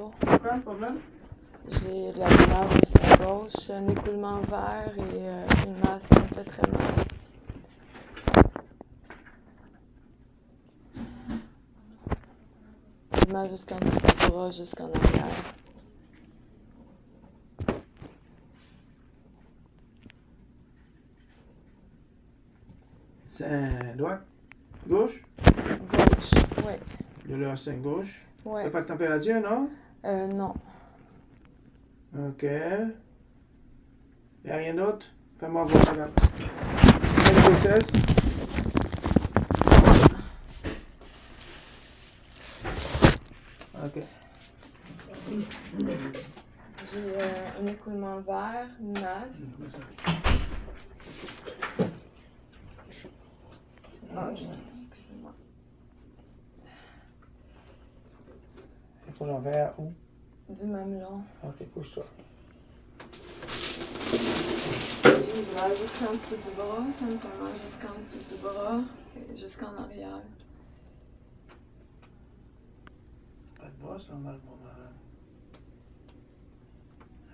bonjour. C'est quoi le problème? J'ai de la douleur au sein gauche, un écoulement vert et une masse qui me fait très mal. J'ai mal jusqu'en dessous du bras, jusqu'en arrière. C'est droite? Gauche? Gauche, oui. Douleur sein gauche. Ouais. T'as pas de température, non? Non. Ok. Y'a rien d'autre? Fais-moi voir, regarde. Quelle grossesse? Ok. J'ai un écoulement vert, une masse. Excusez-moi. Il faut l'envers où? Du mamelon. Ok, couche-toi. J'ai une douleur jusqu'en dessous du bras, ça me fait mal jusqu'en dessous du bras et jusqu'en arrière. Pas de bosse, normalement, madame.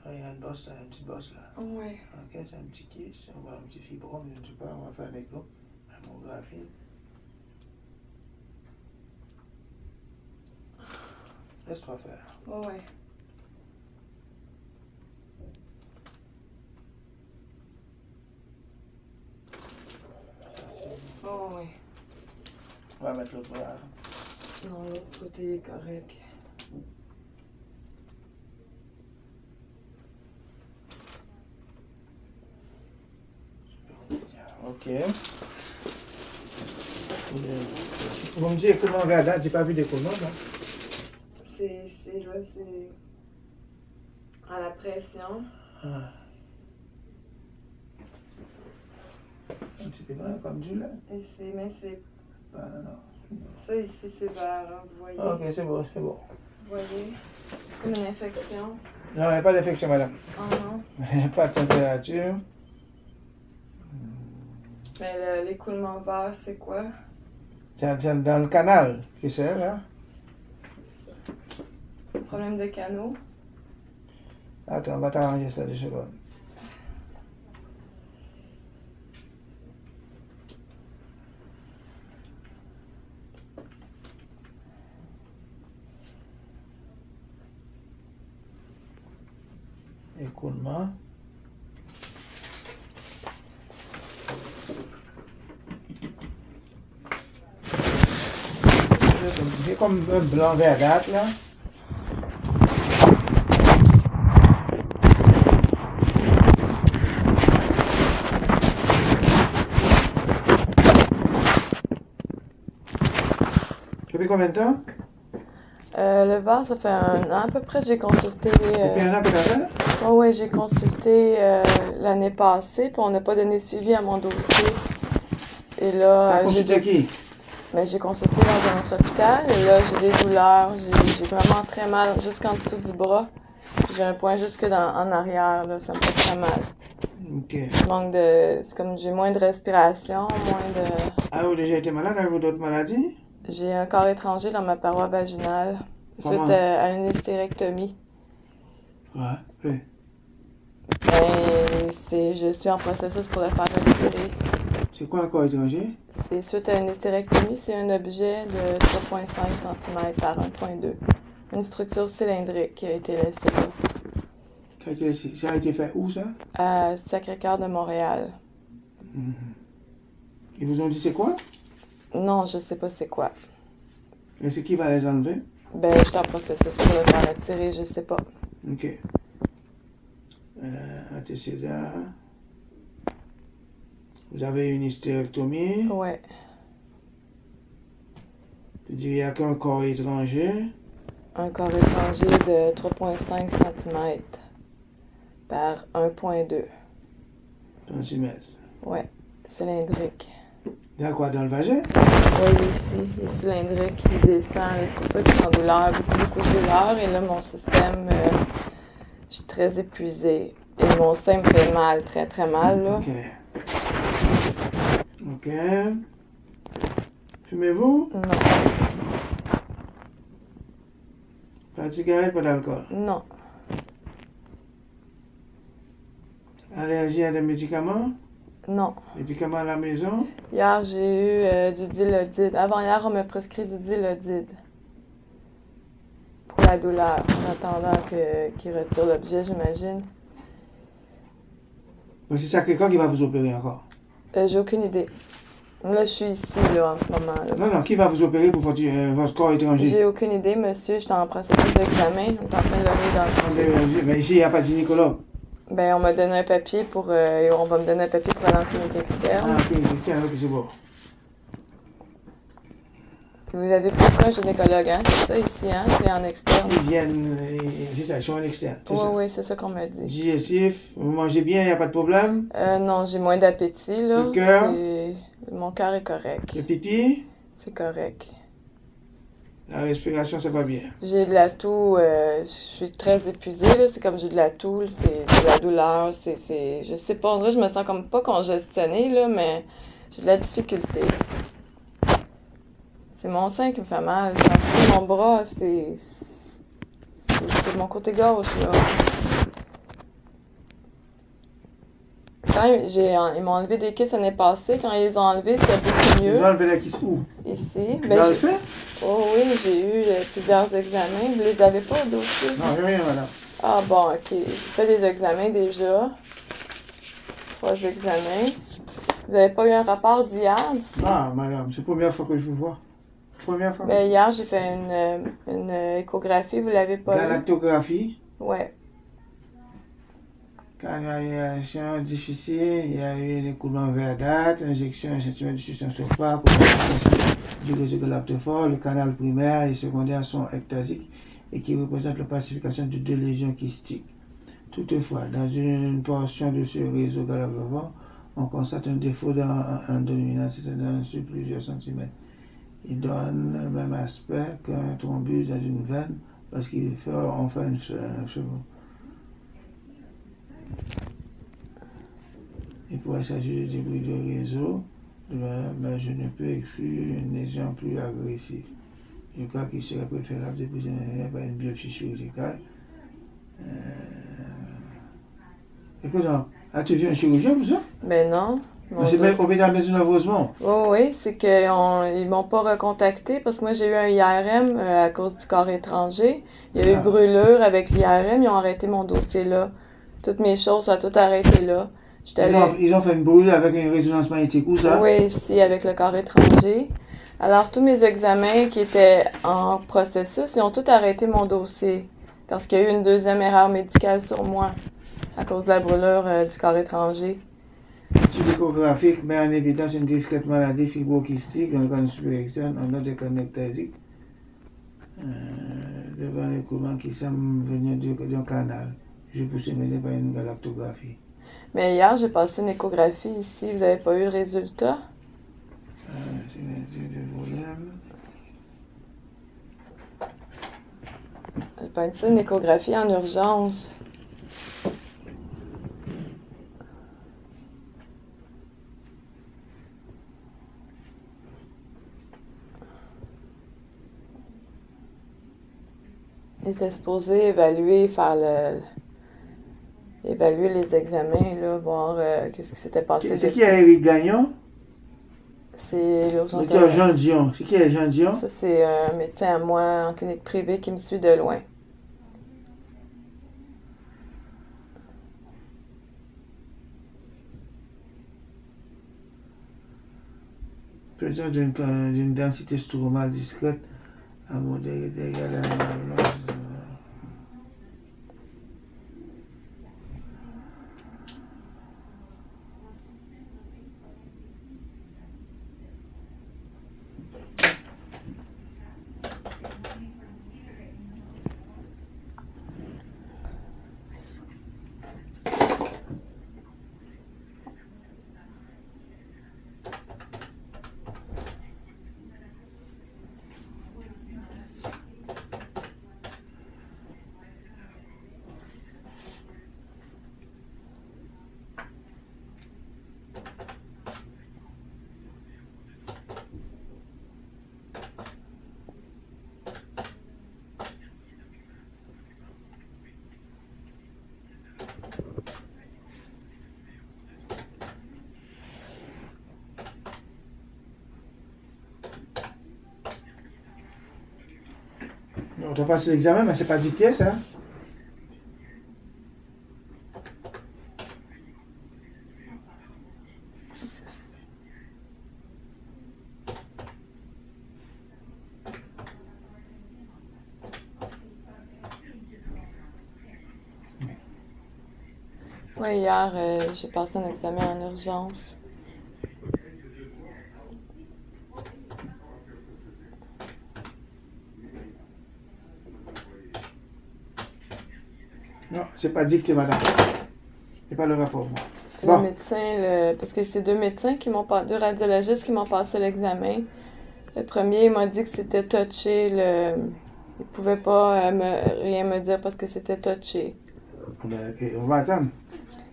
Ah, il y a une bosse là, une petite bosse là. Ouais. Ok, c'est un petit kiss, on va un petit fibrome, je ne sais pas, on va faire l'écho, mammographie. Laisse-toi faire. Ouais. Ça, c'est... Ouais. On va mettre l'autre bras. Non, l'autre côté est correct. Ok. Vous me dites écoulement vers date, j'ai pas vu d'écoulement, non? C'est là, c'est à la pression. Ah. Un petit peu loin, comme du lait. Et mais c'est. Ah, non. Ça ici, c'est vert, hein, vous voyez. Ok, c'est bon, c'est bon. Vous voyez. C'est comme une infection. Non, il n'y a pas d'infection, madame. Oh non. Il n'y a pas de température. Mais l'écoulement vert, c'est quoi? C'est dans le canal, tu sais, là. Problème de canaux. Attends, on va t'arranger ça 2 secondes. Écoulement. C'est comme un blanc verdâtre, là. Depuis combien de temps? Le vert, ça fait un an à peu près. J'ai consulté. Depuis un an que t'as fait? Oui, j'ai consulté l'année passée, puis on n'a pas donné suivi à mon dossier. Et là, T'as consulté qui? Mais j'ai consulté dans un autre hôpital et là, j'ai des douleurs. J'ai vraiment très mal jusqu'en dessous du bras. J'ai un point jusque en arrière, là, ça me fait très mal. Ok. C'est comme j'ai moins de respiration, moins de... Avez-vous déjà été malade? Avez-vous d'autres maladies? J'ai un corps étranger dans ma paroi vaginale Comment? suite à une hystérectomie. Ouais, oui. Ben, je suis en processus pour le faire retirer. C'est quoi un corps étranger? C'est suite à une hystérectomie, c'est un objet de 3,5 cm par 1,2. Une structure cylindrique qui a été laissée là. Ça a été fait où, ça? À Sacré-Cœur de Montréal. Ils vous ont dit c'est quoi? Non, je sais pas c'est quoi. Et c'est qui va les enlever? Ben, je suis en processus pour le faire retirer, je sais pas. Ok. Antécédent. Vous avez une hystérectomie. Ouais. Tu dis il n'y a qu'un corps étranger. Un corps étranger de 3,5 cm par 1,2. Centimètres. Ouais, cylindrique. Dans quoi? Dans le vagin? Oui, ici, il est cylindrique, il descend. C'est pour ça que je suis en douleur, beaucoup de douleur. Et là, mon système, je suis très épuisée. Et mon sein me fait mal, très très mal, là. Ok. Ok. Fumez-vous? Non. Pas de cigarette, pas d'alcool. Non. Allergie à des médicaments? Non. Médicaments à la maison? Hier, j'ai eu du Dilodid. Avant-hier, on m'a prescrit du Dilodid pour la douleur, en attendant qu'il retire l'objet, j'imagine. Donc c'est Sacré-Cœur qui va vous opérer encore. J'ai aucune idée. Là, je suis ici, là, en ce moment. Là. Non, qui va vous opérer pour votre corps étranger? J'ai aucune idée, monsieur. Je suis en processus d'examen. On est en train de le regarder dans le... Mais ici, il n'y a pas de gynécologue. Ben, on m'a donné un papier pour... on va me donner un papier pour aller en clinique externe. Ah, ok, c'est bon. Vous avez pris quoi, gynécologue, hein? C'est ça ici, hein? C'est en externe. Ils viennent, c'est ça, ils sont en externe. Oui, c'est ça qu'on m'a dit. Digestif, vous mangez bien, il n'y a pas de problème? Non, j'ai moins d'appétit, là. Le cœur? Mon cœur est correct. Le pipi? C'est correct. La respiration, ça va bien. J'ai de la toux, je suis très épuisée, là. C'est comme j'ai de la toux, c'est de la douleur, je sais pas, en vrai, je me sens comme pas congestionnée, là, mais j'ai de la difficulté. C'est mon sein qui me fait mal. Mon bras, c'est mon côté gauche, là. Quand ils m'ont enlevé des kisses l'année passée, quand ils les ont enlevés, c'était beaucoup mieux. Ils ont enlevé la kiss où? Ici. Dans le sein? Oh oui, j'ai eu plusieurs examens. Vous les avez pas au dossier? Non, rien, madame. Ah bon, ok. J'ai fait des examens déjà. 3 examens. Vous avez pas eu un rapport d'hier d'ici? Ah, madame, c'est la première fois que je vous vois. Première fois. Ben, hier, j'ai fait une échographie, vous l'avez pas eu? Galactographie. Ouais. Canalisation difficile, il y a eu des coulements verdâtres, injection 1 cm de succion sophare pour du réseau galactophore. Le canal primaire et secondaire sont ectasiques et qui représentent la pacification de 2 lésions kystiques. Toutefois, dans une portion de ce réseau galactophore, on constate un défaut endoluminal, c'est-à-dire sur plusieurs centimètres. Il donne le même aspect qu'un thrombus dans une veine parce qu'on fait une il pourrait s'agir de débris de réseau, mais je ne peux exclure une lésion plus agressive. Je crois qu'il serait préférable de poser par une biopsie chirurgicale. Écoute, as-tu vu un chirurgien pour ça? Ben non. C'est même hôpital Maisonneuve-Rosemont. Oui, c'est qu'ils m'ont pas recontacté parce que moi j'ai eu un IRM à cause du corps étranger. Il y a eu brûlure avec l'IRM, ils ont arrêté mon dossier là. Toutes mes choses, ça a tout arrêté là. Ils ont fait une brûlure avec une résonance magnétique, où ça? Oui, ici, avec le corps étranger. Alors, tous mes examens qui étaient en processus, ils ont tout arrêté mon dossier. Parce qu'il y a eu une deuxième erreur médicale sur moi, à cause de la brûlure du corps étranger. Type échographique met en évidence une discrète maladie fibrokystique dans le canal supérieur externe, en ordre de canectasique, devant les courants qui semblent venir d'un canal. Je pousse mener par une galactographie. Mais hier, j'ai passé une échographie ici. Vous n'avez pas eu le résultat? C'est le volume. J'ai pas dit une échographie en urgence. Il était supposé évaluer les examens, là, voir qu'est-ce qui s'était passé. C'est qui Eric Gagnon? C'est l'urgentologue. Docteur Jean Dion. C'est qui est Jean Dion? Ça, c'est un médecin à moi en clinique privée qui me suit de loin. Présence d'une densité stromale discrète à modérée égale à la Quand on passe l'examen, mais c'est pas dicté, ça. Oui, hier, j'ai passé un examen en urgence. Non, c'est pas dicté, madame. C'est pas le rapport. Moi. Le Bon. médecin, parce que c'est deux médecins deux radiologistes qui m'ont passé l'examen. Le premier, il m'a dit que c'était touché, il pouvait pas rien me dire parce que c'était touché. Ben, ok, on va attendre.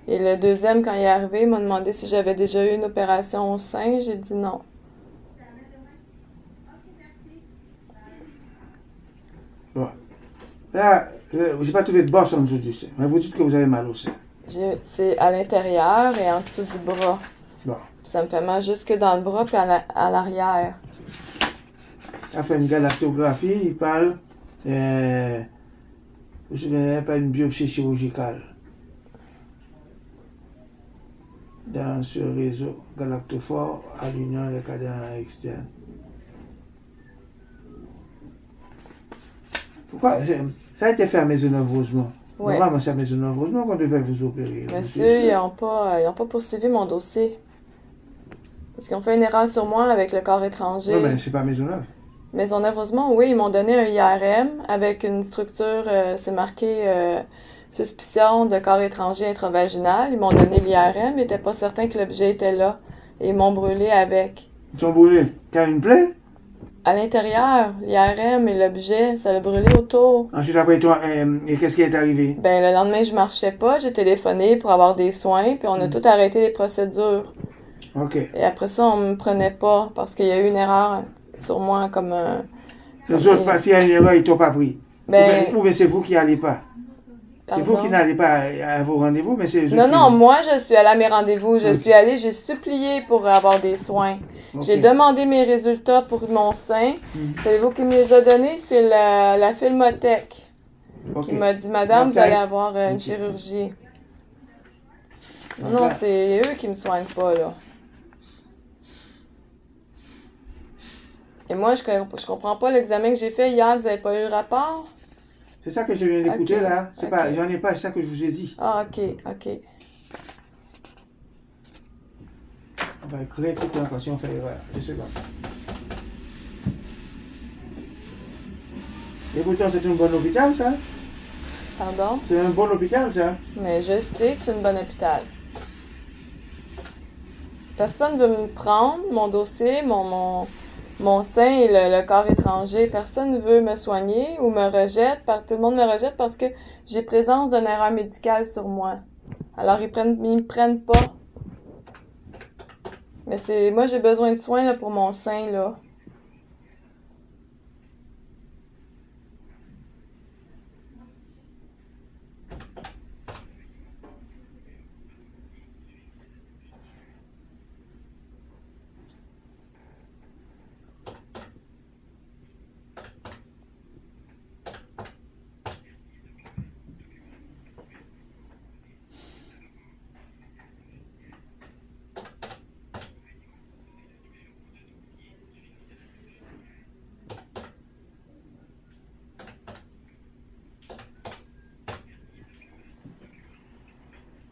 Et le deuxième, quand il est arrivé, il m'a demandé si j'avais déjà eu une opération au sein. J'ai dit non. Bon. Là, j'ai pas trouvé de bosse en dessous du sein. Mais vous dites que vous avez mal au sein. C'est à l'intérieur et en dessous du bras. Bon. Ça me fait mal jusque dans le bras puis à l'arrière. Il a fait une galactographie, il parle. Je ne pas une biopsie chirurgicale dans ce réseau galactophore à l'union des cadavres externes. Pourquoi ça a été fait à Maisonneuve-Rosemont? Ouais. Normalement, c'est à Maisonneuve-Rosemont qu'on devait vous opérer. Monsieur, ils n'ont pas poursuivi mon dossier. Parce qu'ils ont fait une erreur sur moi avec le corps étranger. Oui, mais c'est pas Maisonneuve. Maisonneuve-Rosemont, oui, ils m'ont donné un IRM avec une structure, c'est marqué suspicion de corps étranger intravaginal. Ils m'ont donné l'IRM, ils n'étaient pas certains que l'objet était là. Et ils m'ont brûlé avec. Ils t'ont brûlé. T'as une plaie? À l'intérieur, l'IRM et l'objet, ça l'a brûlé autour. Ensuite, après, toi, et qu'est-ce qui est arrivé? Ben, le lendemain, je marchais pas, j'ai téléphoné pour avoir des soins, puis on a tout arrêté les procédures. OK. Et après ça, on me prenait pas parce qu'il y a eu une erreur sur moi comme un. Les autres, parce qu'il y a une erreur, ils t'ont pas pris. Ben, Ou bien c'est vous qui n'allez pas. C'est vous qui n'allez pas à vos rendez-vous, mais c'est les autres. Non, qui- non, moi, je suis allée à mes rendez-vous. Je Ok. suis allée, j'ai supplié pour avoir des soins. Ok. J'ai demandé mes résultats pour mon sein. Savez-vous qui me les a donnés? C'est la Filmothèque Ok. qui m'a dit, Madame, Donc, vous allez t'as- avoir une Ok. chirurgie. Non, Donc non, là- c'est eux qui me soignent pas, là. Et moi, je comprends pas l'examen que j'ai fait hier. Vous avez pas eu le rapport? C'est ça que je viens d'écouter Ok. là. C'est Ok. pas, j'en ai pas, c'est ça que je vous ai dit. Ah, ok, ok. On va réécouter encore si on fait erreur. 2 secondes. Et pourtant, c'est un bon hôpital, ça. Pardon? C'est un bon hôpital, ça. Mais je sais que c'est une bonne hôpital. Personne veut me prendre mon dossier, mon sein et le corps étranger. Personne ne veut me soigner ou me rejette. Tout le monde me rejette parce que j'ai présence d'une erreur médicale sur moi. Alors ils me prennent pas. Mais moi j'ai besoin de soins là, pour mon sein là.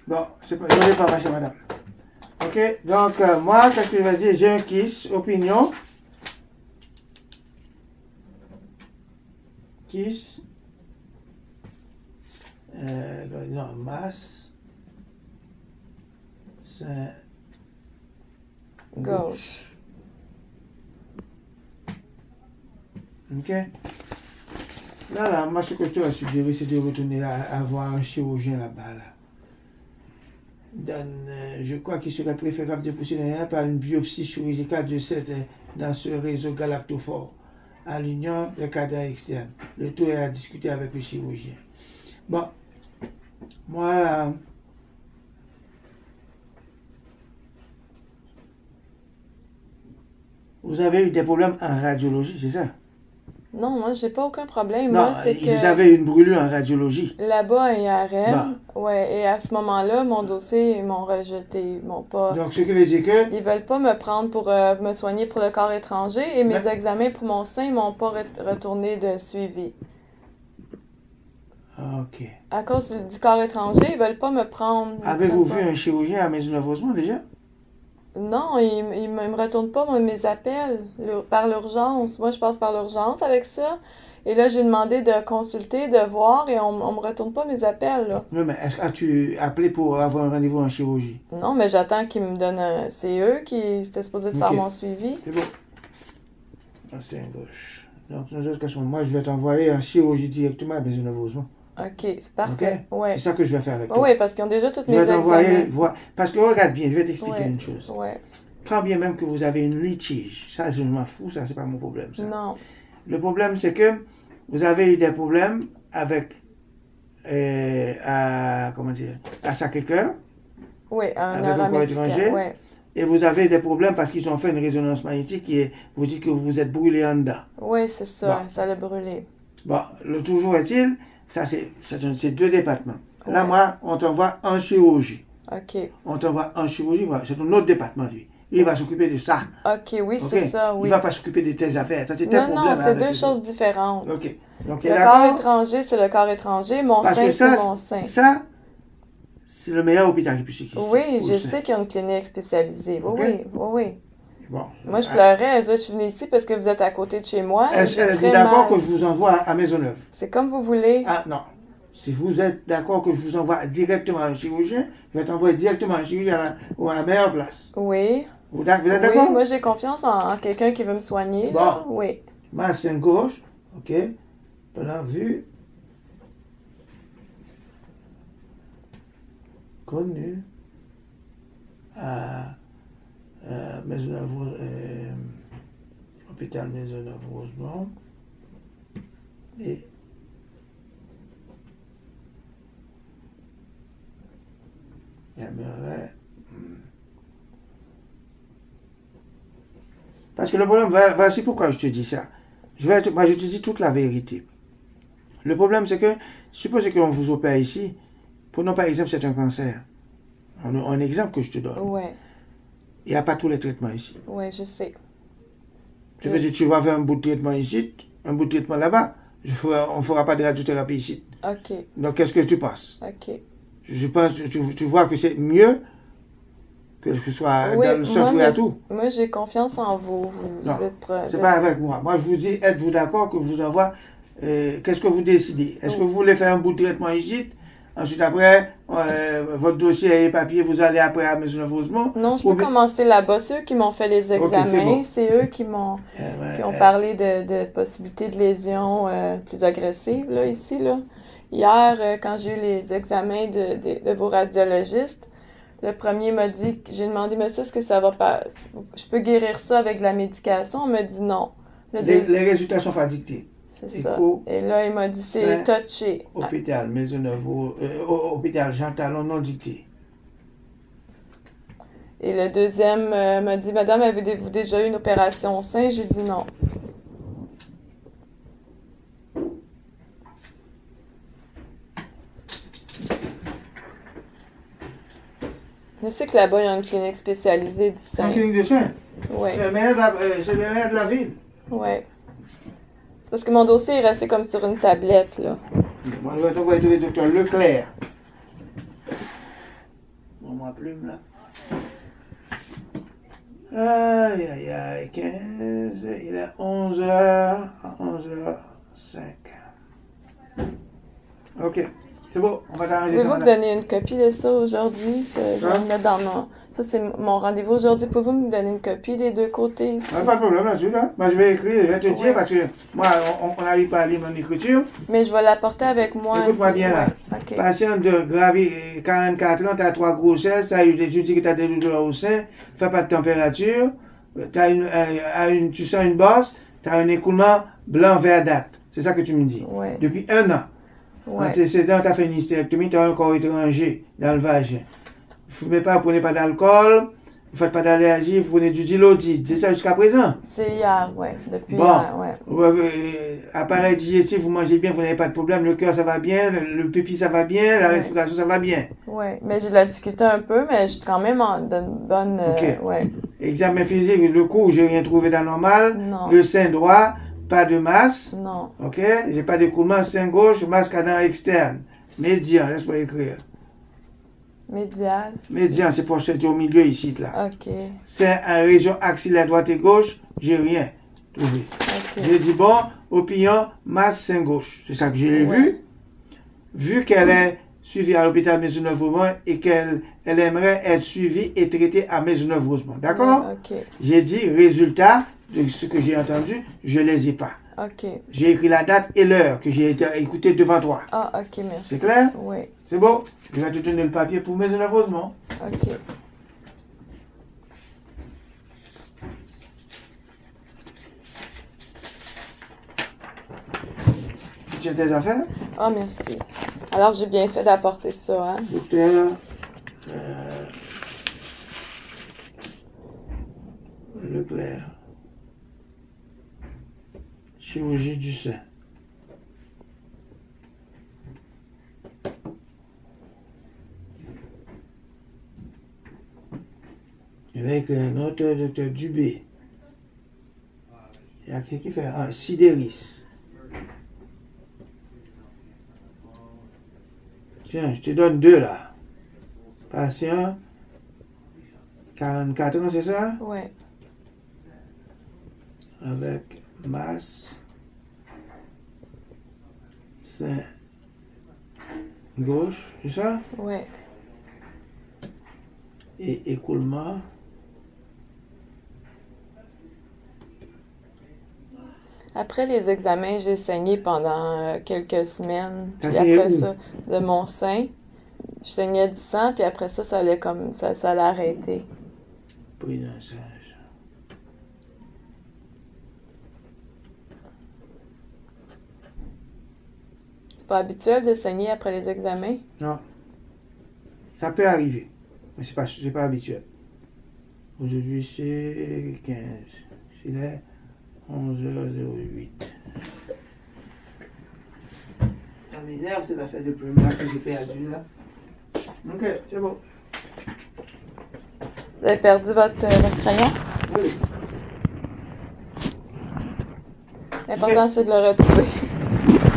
Bon, c'est pas, je n'ai pas marché, madame. Ok, donc moi, qu'est-ce que je vais dire? J'ai un kiss, opinion. Kiss. Non, masse. Sein. Gauche. Ok. Là, moi, ce que je te suggéré, c'est de retourner là, à voir un chirurgien là-bas. Là. Je crois qu'il serait préférable de pousser les par une biopsie chirurgicale dans ce réseau galactophore à l'union des cadavres externes. Le tout est à discuter avec le chirurgien. Bon, moi, vous avez eu des problèmes en radiologie, c'est ça? Non, moi, j'ai pas aucun problème. Non, Moi, c'est vous que avez une brûlure en radiologie. là-bas, à IRM, Bon. ouais, et à ce moment-là, mon dossier, ils m'ont rejeté. Ils m'ont pas. Donc, ce qui veut dire que... Ils veulent pas me prendre pour me soigner pour le corps étranger et mes Mais- examens pour mon sein, ils m'ont pas retourné de suivi. OK. À cause du corps étranger, ils veulent pas me prendre. Ils Avez-vous prennent vu pas. un chirurgien à Maisonneuve-Rosemont déjà? Non, ils me retournent pas mes appels par l'urgence. Moi, je passe par l'urgence avec ça. Et là, j'ai demandé de consulter, de voir, et on me retourne pas mes appels, là. Oui, mais as-tu appelé pour avoir un rendez-vous en chirurgie? Non, mais j'attends qu'ils me donnent un. C'est eux qui étaient supposés de faire Ok. mon suivi. C'est bon. Ah, c'est un gauche. Donc, nous autres, qu'est-ce que- moi, je vais t'envoyer en chirurgie directement à Maisonneuve-Rosemont. Ok, c'est OK? parfait. Ouais. C'est ça que je vais faire avec Ouais, toi. ouais, parce qu'ils ont déjà tous Je mes vais t'envoyer examens. voir. Parce que regarde bien, je vais t'expliquer Ouais. une chose. Ouais. Quand bien même que vous avez une litige, ça, je m'en fous, ça, c'est pas mon problème, ça. Non. Le problème, c'est que vous avez eu des problèmes avec, comment dire, à Sacré-Cœur, Oui, un avec un corps neuromédical. étranger. Ouais. Et vous avez des problèmes parce qu'ils ont fait une résonance magnétique et vous dites que vous vous êtes brûlé en dedans. Ouais, c'est ça. Bon. Ça l'a brûlé. Bon, le toujours est-il, ça, c'est deux départements. Là, Ouais. moi, on t'envoie en chirurgie. Ok. On t'envoie en chirurgie, voilà, c'est un autre département, lui. Lui, il va s'occuper de ça. Ok, oui, OK? c'est ça, Il oui. va pas s'occuper de tes affaires. Ça, c'est tes Non, non, problèmes c'est avec deux les choses autres. différentes. OK. Donc, tu es Le corps d'accord? étranger, c'est le corps étranger. Mon Parce sein, que c'est mon sein. ça, c'est le meilleur hôpital qui puisse exister. Oui, pour je le sein. sais qu'il y a une clinique spécialisée. Oui, Ok. oui, oui, oui. Bon. Moi, je pleurais. Là, je suis venue ici parce que vous êtes à côté de chez moi. et Est-ce j'ai êtes-vous très d'accord mal. que je vous envoie à Maisonneuve? C'est comme vous voulez. Ah, non. Si vous êtes d'accord que je vous envoie directement à un chirurgien, je vais t'envoyer directement à un chirurgien ou à la meilleure place. Oui. Vous êtes Oui, d'accord? moi, j'ai confiance en quelqu'un qui veut me soigner. Là. Bon. Oui. Ma sein gauche, OK. Plan vue. Connu. À Maisonneuve, hôpital Maisonneuve-Rosemont. Et j'aimerais. Parce que le problème, voici pourquoi je te dis ça. Moi, je te dis toute la vérité. Le problème, c'est que, supposez qu'on vous opère ici, prenons par exemple, c'est un cancer. Un exemple que je te donne. Ouais. Il n'y a pas tous les traitements ici. Ouais, je sais. Tu veux dire, tu vas faire un bout de traitement ici, un bout de traitement là-bas. On ne fera pas de radiothérapie ici. OK. Donc, qu'est-ce que tu penses? OK. Je pense, tu vois que c'est mieux que ce soit Oui, dans le centre et à tout. moi, j'ai confiance en vous. Vous Non, êtes c'est pas avec moi. Moi, je vous dis, êtes-vous d'accord que je vous envoie, qu'est-ce que vous décidez? Est-ce que vous voulez faire un bout de traitement ici? Ensuite, après, votre dossier et les papiers, vous allez après à Maisonneuve-Rosemont? Non, je Ou peux bien- commencer là-bas. C'est eux qui m'ont fait les Ok, c'est examens. bon. C'est eux qui ont parlé de possibilités de lésions plus agressives là, ici. Là. Hier, quand j'ai eu les examens de vos radiologistes, le premier m'a dit, j'ai demandé, monsieur, est-ce que ça va pas, je peux guérir ça avec de la médication? On m'a dit non. Les résultats sont pas dictés. C'est ça. Écho, Et là, il m'a dit, c'est touché. Hôpital Maisonneuve, hôpital Jean Talon non dicté. Et le deuxième m'a dit, madame, avez-vous déjà eu une opération au sein? J'ai dit non. Je sais que là-bas, il y a une clinique spécialisée du C'est une sein. clinique de soins. Oui, C'est le meilleur de la ville. oui. Parce que mon dossier est resté comme sur une tablette, là. Moi, je vais t'envoyer tous les docteurs Leclerc. Bon, moi, plume, là. Aïe, aïe, aïe, 15, il est 11h, à 11h05. Ok, c'est bon, on va t'arranger ça. Pouvez-vous me donner une copie de ça aujourd'hui? Je vais le mettre dans mon... Ça, c'est mon rendez-vous aujourd'hui. Pouvez-vous me donner une copie des deux côtés ici? Pas de problème là-dessus, là. Moi, je vais écrire, je vais te dire, Ouais. parce que moi, on n'arrive pas à lire mon écriture. Mais je vais l'apporter avec moi. Écoute-moi ici. bien, là. Ouais, OK. Patient de gravi, 44 ans, tu as 3 grossesses, tu as eu des études que tu as des douleurs au sein, fais pas de température, tu sens une bosse, tu as un écoulement blanc-verdâtre. C'est ça que tu me dis. Ouais. Depuis 1 an. Ouais. Antécédent, tu as fait une hystérectomie, tu as un corps étranger dans le vagin. Fumez pas, prenez pas d'alcool, Vous faites pas d'allergie, vous prenez du Dilodid. C'est ça jusqu'à présent? C'est hier, ouais. Depuis Bon. hier, ouais. Appareil digestif, vous mangez bien, vous n'avez pas de problème. Le cœur, ça va bien. Le pipi, ça va bien. La Ouais. respiration, ça va bien. Ouais. Mais j'ai de la difficulté un peu, mais je suis quand même d'une bonne. Ok. Ouais. Examen physique, le cou, j'ai rien trouvé d'anormal. Non. Le sein droit, pas de masse. Non. Ok? J'ai pas d'écoulement. Sein gauche, masse canal externe. Médian, laisse-moi écrire. Médial. Médian, c'est pour c'est au milieu ici, là. OK. C'est en région axillaire droite et gauche, j'ai rien trouvé. OK. J'ai dit, bon, opinion, masse sein gauche. C'est ça que j'ai Ouais. vu. Vu qu'elle est suivie à l'hôpital Maisonneuve-Rosemont et qu'elle aimerait être suivie et traitée à Maisonneuve-Rosemont. D'accord? Ouais, OK. J'ai dit, résultat de ce que j'ai entendu, je les ai pas. OK. J'ai écrit la date et l'heure que j'ai été écouté devant toi. Ah, OK, merci. C'est clair? Oui. C'est bon? Je vais te donner le papier pour Maisonneuve-Rosemont. OK. Tu tiens tes affaires? Ah, merci. Alors, j'ai bien fait d'apporter ça, hein? Docteur Leclerc. Chirurgie du sein. Avec un autre docteur Dubé. Il y a qui fait un Sidéris. Tiens, je te donne deux là. Patient, 44 ans, c'est ça? Oui. Avec masse, sein gauche, c'est ça? Oui. Et écoulement. Après les examens, j'ai saigné pendant quelques semaines. T'as Puis saigné après où? ça, de mon sein. Je saignais du sang, puis après ça, ça allait comme ça allait arrêter. Pris d'un singe. C'est pas habituel de saigner après les examens? Non. Ça peut arriver, mais c'est pas habituel. Aujourd'hui, c'est 15. Il est 11h08. Ça m'énerve, c'est l'affaire de premier que j'ai perdu là. Ok, c'est bon. Vous avez perdu votre crayon? Oui. L'important, c'est de le retrouver.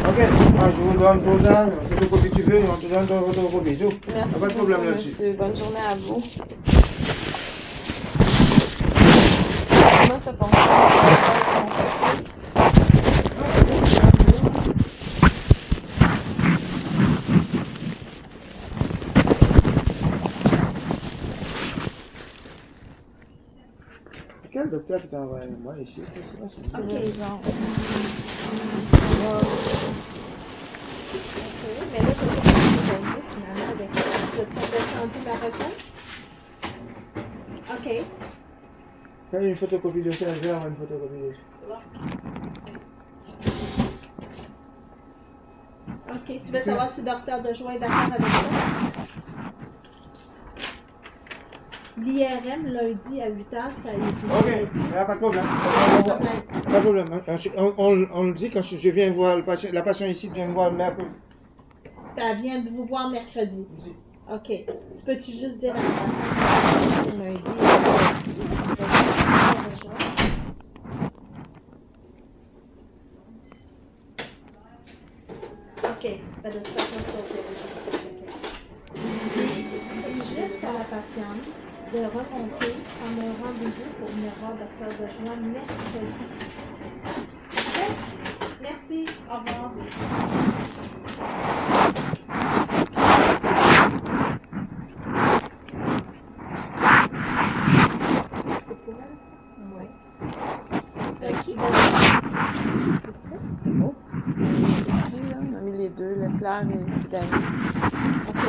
Ok, moi je vous donne vos armes, c'est le copie que tu veux, on te donne ton photocopie, tout. Merci Pas de beaucoup, problème là-dessus. monsieur. Bonne journée à vous. Comment ça fonctionne? Quel docteur qui t'a envoyé moi ici? Ok. Genre. Mais là, je sais pas finalement avec tu as entendu la réponse? OK. Fais une photocopie de ça, je vais avoir une photocopie de ça. OK. Tu veux savoir si le docteur de joie est d'accord avec ça? L'IRM, lundi à 8h, ça y est. Ok, pas de problème. Pas de problème. Ensuite, on le dit quand je viens voir le patient, la patiente ici vient me voir le mercredi. Elle vient de vous voir mercredi. OK. Peux-tu juste dire à la patiente lundi OK. Ben, de toute façon, c'est OK. Dis juste à la patiente de remonter en un rendez-vous pour venir voir Dr. Dejoie mercredi. OK? Merci. Au revoir. C'est pour elle, ça? Oui. Merci. C'est ça? C'est beau. Ici, là, on a mis les deux, Leclerc et Sidani. OK.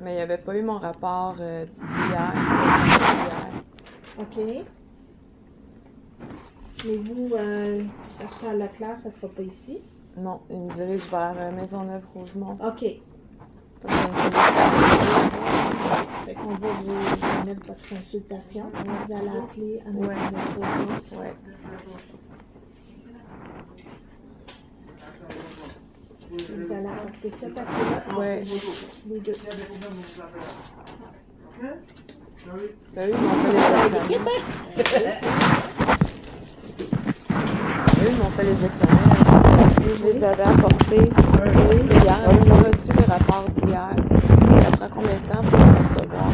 Mais il n'y avait pas eu mon rapport d'hier. OK. Mais vous, après la classe, ça ne sera pas ici? Non, il me dirige vers Maisonneuve-Rosemont. OK. Parce qu'il y a une Fait qu'on va vous mettre votre consultation. Vous allez appeler à notre disposition. Ouais. Vous allez apporter ce papier-là. Ouais. Les deux. Ben oui, ils m'ont fait les examens. Eux, ils m'ont fait les examens. Je les avais apportés. Parce que hier, j'ai reçu le rapport d'hier. Ça prend combien de temps pour le recevoir?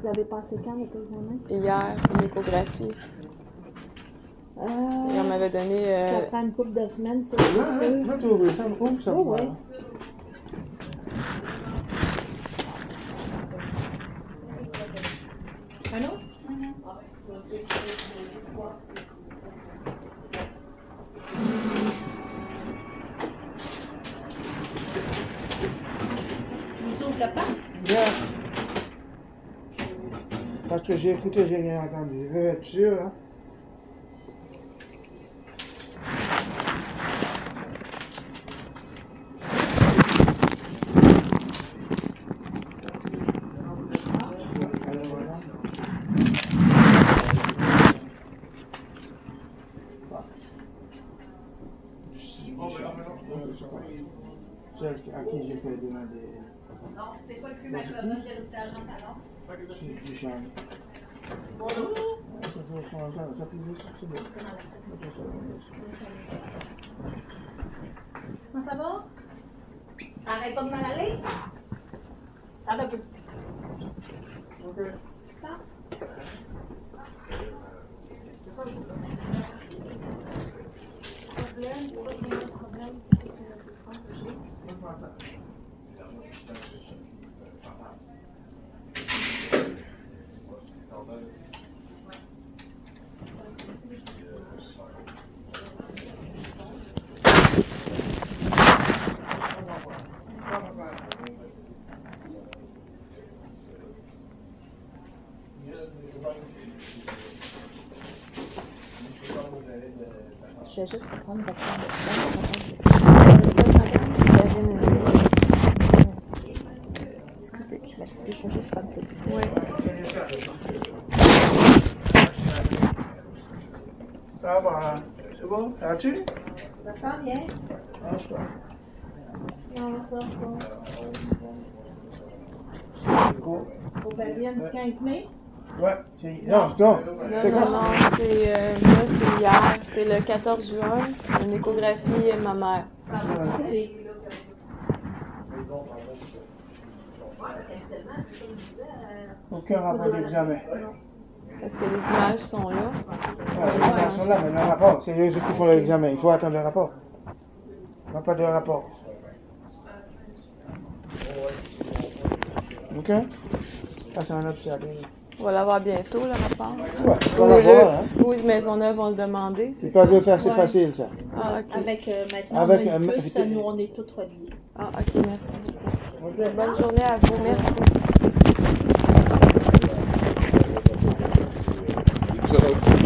Vous avez passé quand votre examen? Hier, une échographie. Et on m'avait donné. Ça prend une couple de semaines, ça, c'est sûr. Ça t'ouvre, ça ouvre, ça Oh, ouvre. ouais. Un autre? Vous ouvrez le passe? Bien. Parce que j'ai écouté, j'ai rien entendu. Je veux être sûr, là. Alors, voilà. Celle à qui j'ai fait demander. Non, c'est pas le plus macrobone de l'héritage en talon. Du change. Ça peut changer, ça peut juste, c'est bon. Comment ça va? Arrête pas de m'en aller. Ça va plus. Ok. C'est ça? Je vais juste prendre votre temps. Excusez, je m'excuse, je vais juste prendre celle-ci. Oui. Ça va. C'est bon? As-tu? Ça sent bien. Lâche-toi. Non, ça va. C'est cool. Au pavillon du 15 mai? Ouais. Non, non. C'est Non, quoi? non, c'est moi, c'est hier. C'est le 14 juin. Une échographie ma mère. C'est. Aucun rapport d'examen. Est-ce que les images sont là? Ouais, les images sont là, mais le rapport, c'est eux qui font l'examen. Il faut attendre le rapport. Il n'y a pas de rapport. Ok? Ça, c'est un obstacle. On va l'avoir bientôt, le rapport. Ouais, on va l'avoir, hein. Oui, Maisonneuve vont le demander. Ils peuvent le faire, c'est Ouais. facile, ça. Ah, ok. Avec maintenant, Avec, on a une avec- puce, nous, on est tous reliés. Ah, ok, merci beaucoup. Ok. Bonne journée à vous. Merci. So